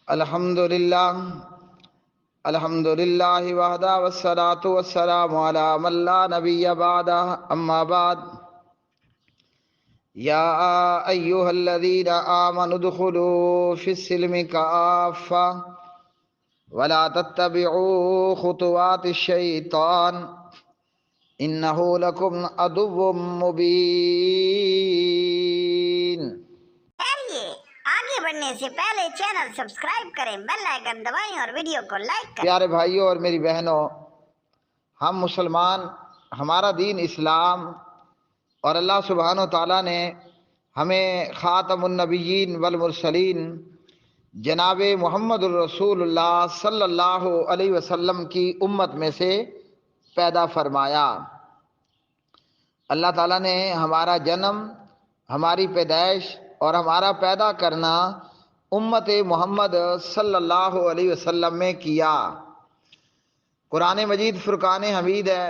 الحمدللہ الحمدللہ وحدہ والصلاة والسلام علی من لا نبی بعدہ اما بعد یا ایہا الذین آمنوا ادخلوا فی السلم کافہ ولا تتبعوا خطوات الشیطان انہ لکم عدو مبین۔ خیریے آگے بڑھنے سے پہلے چینل سبسکرائب کریں، بیل آئیکن دبائیں اور ویڈیو کو لائک کریں۔ پیارے بھائیوں اور میری بہنوں، ہم مسلمان، ہمارا دین اسلام، اور اللہ سبحانہ و تعالیٰ نے ہمیں خاتم النبیین والمرسلین جناب محمد الرسول اللہ صلی اللہ علیہ وسلم کی امت میں سے پیدا فرمایا۔ اللہ تعالیٰ نے ہمارا جنم، ہماری پیدائش اور ہمارا پیدا کرنا امت محمد صلی اللہ علیہ وسلم میں کیا۔ قرآن مجید فرقان حمید ہے۔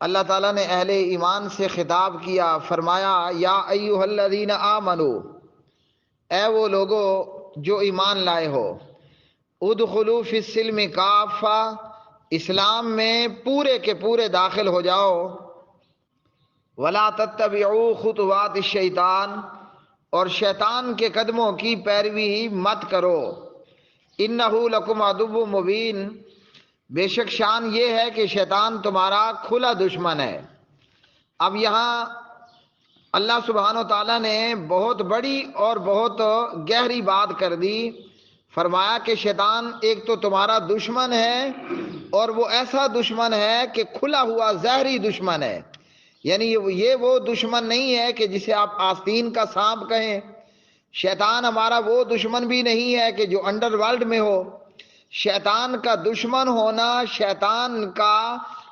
اللہ تعالیٰ نے اہل ایمان سے خطاب کیا، فرمایا یا ایھا الذین آمنو، اے وہ لوگو جو ایمان لائے ہو، ادخلوا فی السلم کافہ، اسلام میں پورے کے پورے داخل ہو جاؤ، ولا تتبعوا خطوات الشیطان، اور شیطان کے قدموں کی پیروی مت کرو، انہ لکم عدو مبین، بے شک شان یہ ہے کہ شیطان تمہارا کھلا دشمن ہے۔ اب یہاں اللہ سبحانہ و تعالیٰ نے بہت بڑی اور بہت گہری بات کر دی۔ فرمایا کہ شیطان ایک تو تمہارا دشمن ہے، اور وہ ایسا دشمن ہے کہ کھلا ہوا زہری دشمن ہے، یعنی یہ وہ دشمن نہیں ہے کہ جسے آپ آستین کا سانپ کہیں۔ شیطان ہمارا وہ دشمن بھی نہیں ہے کہ جو انڈر ورلڈ میں ہو۔ شیطان کا دشمن ہونا، شیطان کا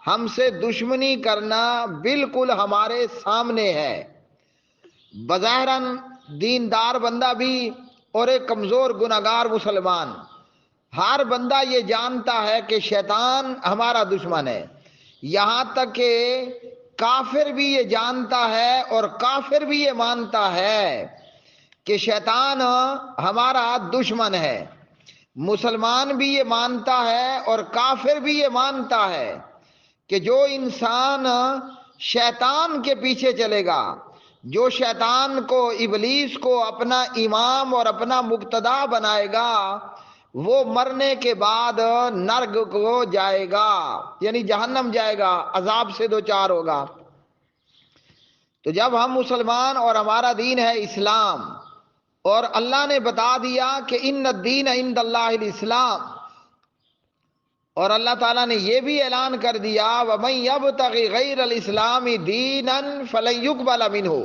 ہم سے دشمنی کرنا بالکل ہمارے سامنے ہے۔ بظاہراً دیندار بندہ بھی اور ایک کمزور گناہگار مسلمان، ہر بندہ یہ جانتا ہے کہ شیطان ہمارا دشمن ہے، یہاں تک کہ کافر بھی یہ جانتا ہے اور کافر بھی یہ مانتا ہے کہ شیطان ہمارا دشمن ہے۔ مسلمان بھی یہ مانتا ہے اور کافر بھی یہ مانتا ہے کہ جو انسان شیطان کے پیچھے چلے گا، جو شیطان کو، ابلیس کو اپنا امام اور اپنا مقتدا بنائے گا، وہ مرنے کے بعد نرگ کو جائے گا، یعنی جہنم جائے گا، عذاب سے دوچار ہوگا۔ تو جب ہم مسلمان اور ہمارا دین ہے اسلام، اور اللہ نے بتا دیا کہ ان الدین عند اللہ الاسلام، اور اللہ تعالیٰ نے یہ بھی اعلان کر دیا وَمَن يَبْتَغِ غَيْرَ الْإِسْلَامِ دِينًا فَلَن يُقْبَلَ مِنْهُ،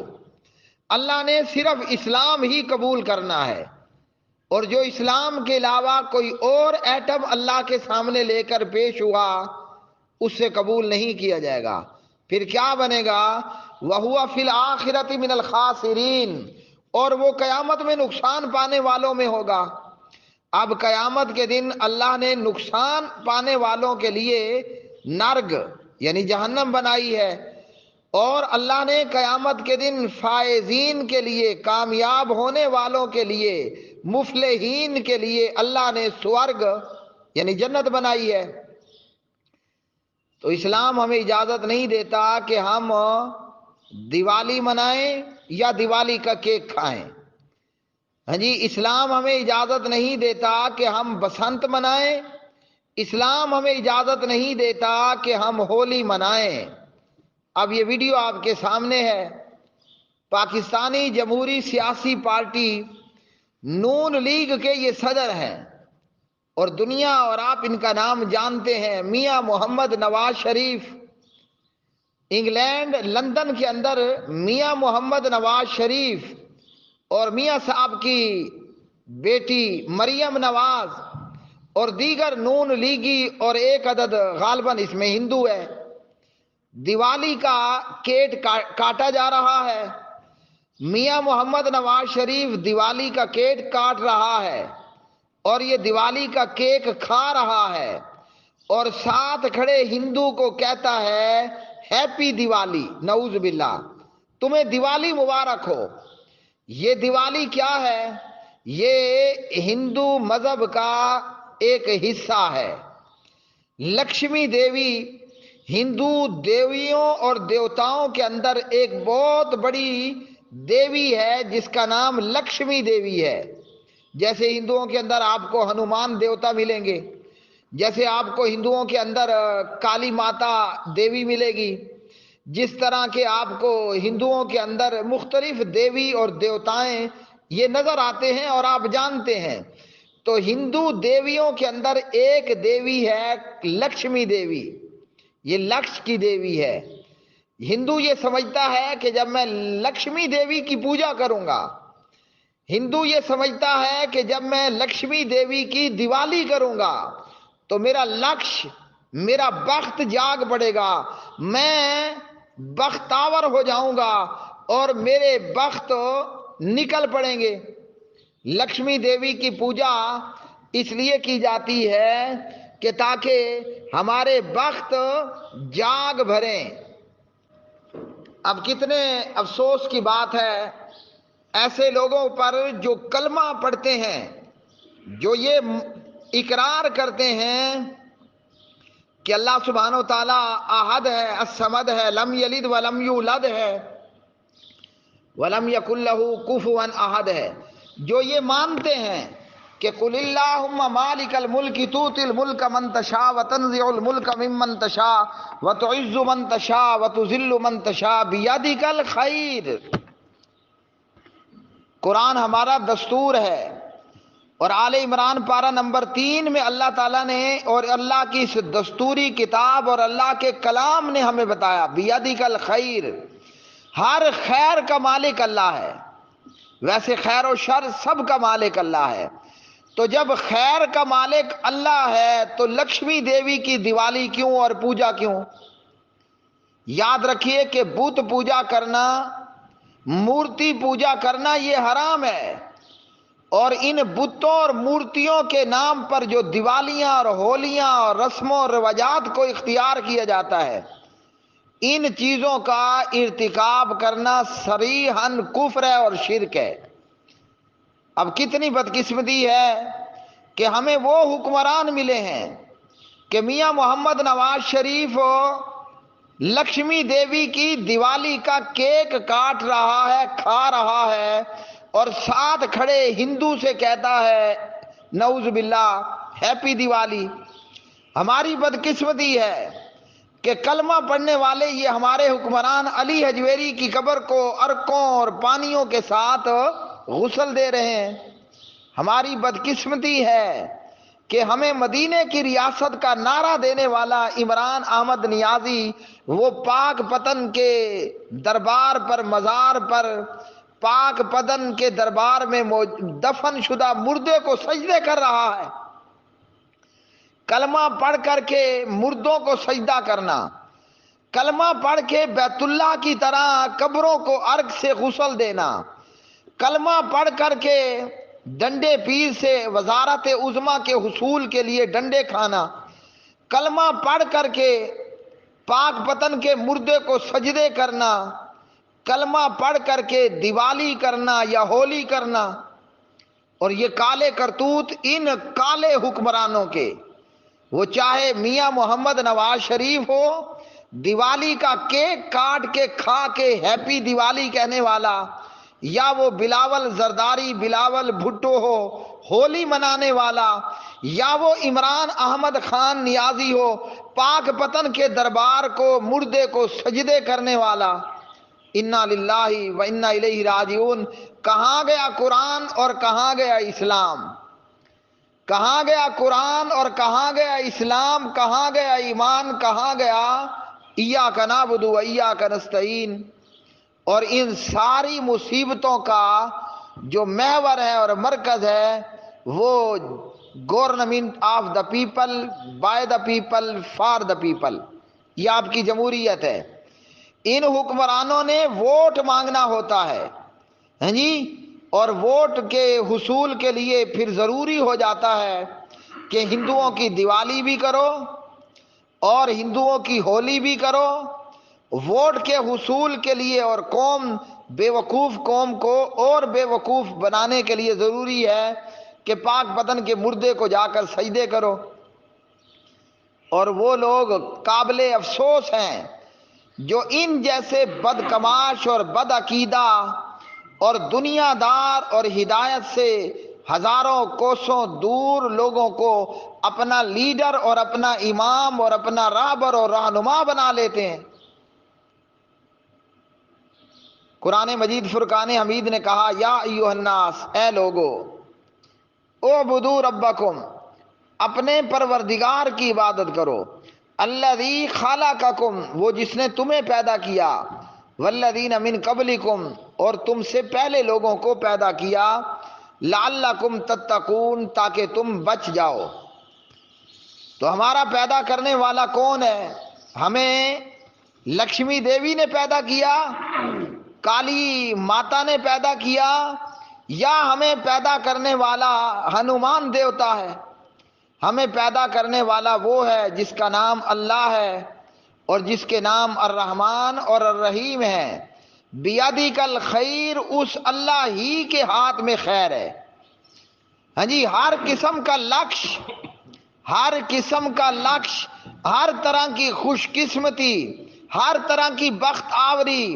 اللہ نے صرف اسلام ہی قبول کرنا ہے، اور جو اسلام کے علاوہ کوئی اور ایٹم اللہ کے سامنے لے کر پیش ہوا، اس سے قبول نہیں کیا جائے گا۔ پھر کیا بنے گا؟ وَهُوَ فِي الْآخِرَةِ مِنَ الْخَاسِرِينَ، اور وہ قیامت میں نقصان پانے والوں میں ہوگا۔ اب قیامت کے دن اللہ نے نقصان پانے والوں کے لیے نرگ یعنی جہنم بنائی ہے، اور اللہ نے قیامت کے دن فائزین کے لیے، کامیاب ہونے والوں کے لیے، مفلحین کے لیے اللہ نے سورگ یعنی جنت بنائی ہے۔ تو اسلام ہمیں اجازت نہیں دیتا کہ ہم دیوالی منائیں یا دیوالی کا کیک کھائیں۔ ہاں جی، اسلام ہمیں اجازت نہیں دیتا کہ ہم بسنت منائیں، اسلام ہمیں اجازت نہیں دیتا کہ ہم ہولی منائیں۔ اب یہ ویڈیو آپ کے سامنے ہے، پاکستانی جمہوری سیاسی پارٹی نون لیگ کے یہ صدر ہیں، اور دنیا اور آپ ان کا نام جانتے ہیں، میاں محمد نواز شریف۔ انگلینڈ لندن کے اندر میاں محمد نواز شریف اور میاں صاحب کی بیٹی مریم نواز اور دیگر نون لیگی اور ایک عدد غالباً اس میں ہندو ہے، دیوالی کا کیک کاٹا جا رہا ہے۔ میاں محمد نواز شریف دیوالی کا کیک کاٹ رہا ہے، اور یہ دیوالی کا کیک کھا رہا ہے، اور ساتھ کھڑے ہندو کو کہتا ہے ہیپی دیوالی، نعوذ باللہ، تمہیں دیوالی مبارک ہو۔ یہ دیوالی کیا ہے؟ یہ ہندو مذہب کا ایک حصہ ہے۔ لکشمی دیوی ہندو دیویوں اور دیوتاؤں کے اندر ایک بہت بڑی دیوی ہے جس کا نام لکشمی دیوی ہے۔ جیسے ہندوؤں کے اندر آپ کو ہنومان دیوتا ملیں گے، جیسے آپ کو ہندوؤں کے اندر کالی ماتا دیوی ملے گی، جس طرح کے آپ کو ہندوؤں کے اندر مختلف دیوی اور دیوتائیں یہ نظر آتے ہیں اور آپ جانتے ہیں، تو ہندو دیویوں کے اندر ایک دیوی ہے لکشمی دیوی، یہ لکش کی دیوی ہے۔ ہندو یہ سمجھتا ہے کہ جب میں لکشمی دیوی کی پوجا کروں گا، ہندو یہ سمجھتا ہے کہ جب میں لکشمی دیوی کی دیوالی کروں گا تو میرا لکش، میرا بخت جاگ پڑے گا، میں بختاور ہو جاؤں گا اور میرے بخت نکل پڑیں گے۔ لکشمی دیوی کی پوجا اس لیے کی جاتی ہے کہ تاکہ ہمارے بخت جاگ بھریں۔ اب کتنے افسوس کی بات ہے ایسے لوگوں پر جو کلمہ پڑھتے ہیں، جو یہ اقرار کرتے ہیں کہ اللہ سبحانہ و تعالیٰ احد ہے، الصمد ہے، لم یلد ولم یولد ہے، ولم یکن لہ کفوا احد ہے، جو یہ مانتے ہیں کہ قل اللہم مالک الملک تؤتی الملک من تشاء وتنزع الملک ممن تشاء وتعز من تشاء وتذل من تشاء بیدک الخیر۔ قرآن ہمارا دستور ہے، اور آل عمران پارہ نمبر 3 میں اللہ تعالیٰ نے اور اللہ کی اس دستوری کتاب اور اللہ کے کلام نے ہمیں بتایا بیدک الخیر، ہر خیر کا مالک اللہ ہے۔ ویسے خیر و شر سب کا مالک اللہ ہے، تو جب خیر کا مالک اللہ ہے تو لکشمی دیوی کی دیوالی کیوں اور پوجا کیوں؟ یاد رکھیے کہ بت پوجا کرنا، مورتی پوجا کرنا یہ حرام ہے، اور ان بتوں اور مورتیوں کے نام پر جو دیوالیاں اور ہولیاں اور رسموں اور رواجات کو اختیار کیا جاتا ہے، ان چیزوں کا ارتکاب کرنا صریحاً کفر ہے اور شرک ہے۔ اب کتنی بدقسمتی ہے کہ ہمیں وہ حکمران ملے ہیں کہ میاں محمد نواز شریف لکشمی دیوی کی دیوالی کا کیک کاٹ رہا ہے، کھا رہا ہے، اور ساتھ کھڑے ہندو سے کہتا ہے نعوذ باللہ ہیپی دیوالی۔ ہماری بدقسمتی ہے کہ کلمہ پڑھنے والے یہ ہمارے حکمران علی حجویری کی قبر کو عرقوں اور پانیوں کے ساتھ غسل دے رہے ہیں۔ ہماری بدقسمتی ہے کہ ہمیں مدینے کی ریاست کا نعرہ دینے والا عمران احمد نیازی وہ پاک پتن کے دربار پر، مزار پر، پاک پتن کے دربار میں دفن شدہ مردے کو سجدے کر رہا ہے۔ کلمہ پڑھ کر کے مردوں کو سجدہ کرنا، کلمہ پڑھ کے بیت اللہ کی طرح قبروں کو عرق سے غسل دینا، کلمہ پڑھ کر کے ڈنڈے پیر سے وزارت عظمیٰ کے حصول کے لیے ڈنڈے کھانا، کلمہ پڑھ کر کے پاک پتن کے مردے کو سجدے کرنا، کلمہ پڑھ کر کے دیوالی کرنا یا ہولی کرنا، اور یہ کالے کرتوت ان کالے حکمرانوں کے، وہ چاہے میاں محمد نواز شریف ہو، دیوالی کا کیک کاٹ کے کھا کے ہیپی دیوالی کہنے والا، یا وہ بلاول زرداری، بلاول بھٹو ہو ہولی منانے والا، یا وہ عمران احمد خان نیازی ہو پاک پتن کے دربار کو مردے کو سجدے کرنے والا۔ انا للہ و انا الیہ راجعون۔ کہاں گیا قرآن اور کہاں گیا اسلام؟ کہاں گیا قرآن اور کہاں گیا اسلام؟ کہاں گیا ایمان؟ کہاں گیا ایاک نعبد و ایاک نستعین؟ اور ان ساری مصیبتوں کا جو محور ہے اور مرکز ہے وہ government of the people, by the people, for the people, یہ آپ کی جمہوریت ہے۔ ان حکمرانوں نے ووٹ مانگنا ہوتا ہے، ہاں جی، اور ووٹ کے حصول کے لیے پھر ضروری ہو جاتا ہے کہ ہندوؤں کی دیوالی بھی کرو اور ہندوؤں کی ہولی بھی کرو، ووٹ کے حصول کے لیے اور قوم بیوقوف قوم کو اور بیوقوف بنانے کے لیے ضروری ہے کہ پاک بدن کے مردے کو جا کر سجدے کرو. اور وہ لوگ قابل افسوس ہیں جو ان جیسے بدکماش اور بد عقیدہ اور دنیا دار اور ہدایت سے ہزاروں کوسوں دور لوگوں کو اپنا لیڈر اور اپنا امام اور اپنا رہبر اور رہنما بنا لیتے ہیں. قرآن مجید فرقان حمید نے کہا یا ایھا الناس، اے لوگو، اعبدوا ربکم، اپنے پروردگار کی عبادت کرو، الذی خلقکم، وہ جس نے تمہیں پیدا کیا، والذین من قبلکم، اور تم سے پہلے لوگوں کو پیدا کیا، لعلکم تتقون، تاکہ تم بچ جاؤ. تو ہمارا پیدا کرنے والا کون ہے؟ ہمیں لکشمی دیوی نے پیدا کیا، کالی ماتا نے پیدا کیا، یا ہمیں پیدا کرنے والا ہنومان دیوتا ہے؟ ہمیں پیدا کرنے والا وہ ہے جس کا نام اللہ ہے اور جس کے نام الرحمن اور الرحیم ہے. بیدک الخیر، اس اللہ ہی کے ہاتھ میں خیر ہے. ہاں جی، ہر قسم کا لکش، ہر قسم کا لکش، ہر طرح کی خوش قسمتی، ہر طرح کی بخت آوری،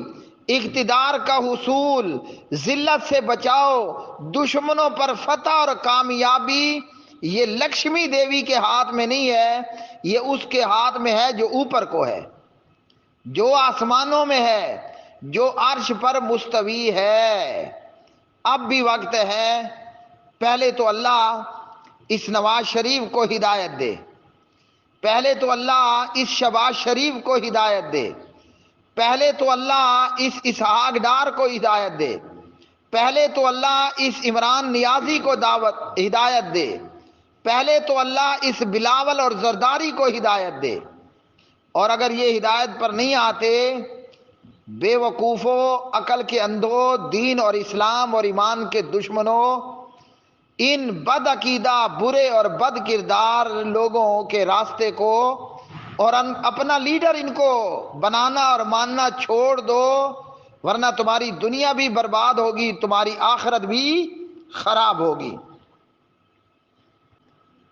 اقتدار کا حصول، ذلت سے بچاؤ، دشمنوں پر فتح اور کامیابی، یہ لکشمی دیوی کے ہاتھ میں نہیں ہے، یہ اس کے ہاتھ میں ہے جو اوپر کو ہے، جو آسمانوں میں ہے، جو عرش پر مستوی ہے. اب بھی وقت ہے، پہلے تو اللہ اس نواز شریف کو ہدایت دے، پہلے تو اللہ اس شہباز شریف کو ہدایت دے، پہلے تو اللہ اس اسحاق ڈار کو ہدایت دے، پہلے تو اللہ اس عمران نیازی کو ہدایت دے، پہلے تو اللہ اس بلاول اور زرداری کو ہدایت دے. اور اگر یہ ہدایت پر نہیں آتے، بے وقوفوں، عقل کے اندھوں، دین اور اسلام اور ایمان کے دشمنوں، ان بد عقیدہ، برے اور بد کردار لوگوں کے راستے کو اور اپنا لیڈر ان کو بنانا اور ماننا چھوڑ دو، ورنہ تمہاری دنیا بھی برباد ہوگی، تمہاری آخرت بھی خراب ہوگی.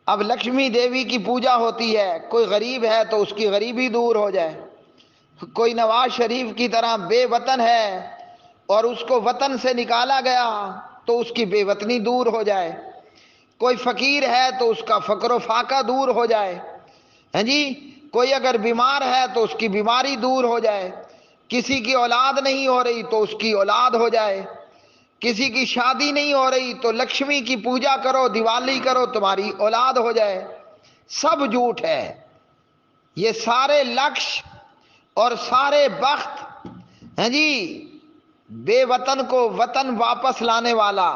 اب لکشمی دیوی کی پوجا ہوتی ہے، کوئی غریب ہے تو اس کی غریبی دور ہو جائے، کوئی نواز شریف کی طرح بے وطن ہے اور اس کو وطن سے نکالا گیا تو اس کی بے وطنی دور ہو جائے، کوئی فقیر ہے تو اس کا فقر و فاقہ دور ہو جائے. ہاں جی، کوئی اگر بیمار ہے تو اس کی بیماری دور ہو جائے، کسی کی اولاد نہیں ہو رہی تو اس کی اولاد ہو جائے، کسی کی شادی نہیں ہو رہی تو لکشمی کی پوجا کرو، دیوالی کرو، تمہاری اولاد ہو جائے. سب جھوٹ ہے. یہ سارے لکش اور سارے بخت، ہیں جی، بے وطن کو وطن واپس لانے والا،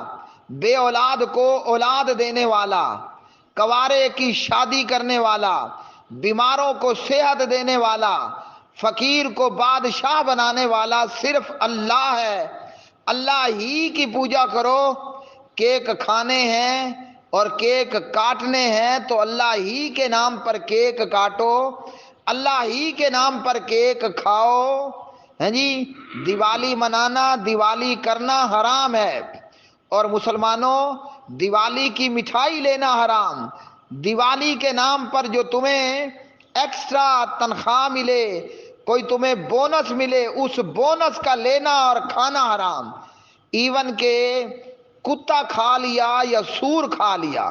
بے اولاد کو اولاد دینے والا، کوارے کی شادی کرنے والا، بیماروں کو صحت دینے والا، فقیر کو بادشاہ بنانے والا صرف اللہ ہے. اللہ ہی کی پوجا کرو. کیک کھانے ہیں اور کیک کاٹنے ہیں تو اللہ ہی کے نام پر کیک کاٹو، اللہ ہی کے نام پر کیک کھاؤ. ہیں جی، دیوالی منانا، دیوالی کرنا حرام ہے. اور مسلمانوں، دیوالی کی مٹھائی لینا حرام. دیوالی کے نام پر جو تمہیں ایکسٹرا تنخواہ ملے، کوئی تمہیں بونس ملے، اس بونس کا لینا اور کھانا حرام. ایون کہ کتا کھا لیا یا سور کھا لیا،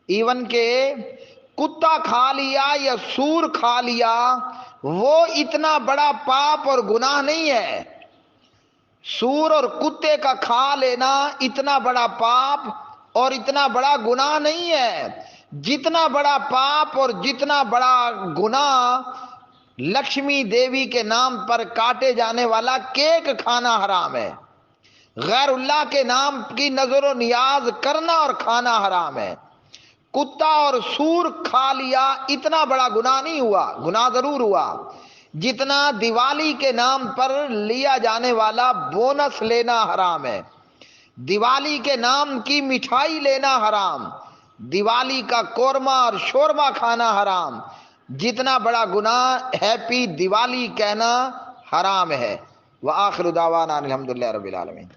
ایون کہ کتا کھا لیا یا سور کھا لیا، وہ اتنا بڑا پاپ اور گناہ نہیں ہے. سور اور کتے کا کھا لینا اتنا بڑا پاپ اور اتنا بڑا گناہ نہیں ہے جتنا بڑا پاپ اور جتنا بڑا گناہ لکشمی دیوی کے نام پر کاٹے جانے والا کیک کھانا حرام ہے. غیر اللہ کے نام کی نظر و نیاز کرنا اور کھانا حرام ہے. کتا اور سور کھا لیا اتنا بڑا گناہ نہیں ہوا، گناہ ضرور ہوا جتنا دیوالی کے نام پر لیا جانے والا بونس لینا حرام ہے، دیوالی کے نام کی مٹھائی لینا حرام، دیوالی کا قورمہ اور شورما کھانا حرام، جتنا بڑا گناہ ہیپی دیوالی کہنا حرام ہے. وآخر دعوانا الحمد للہ رب العالمین.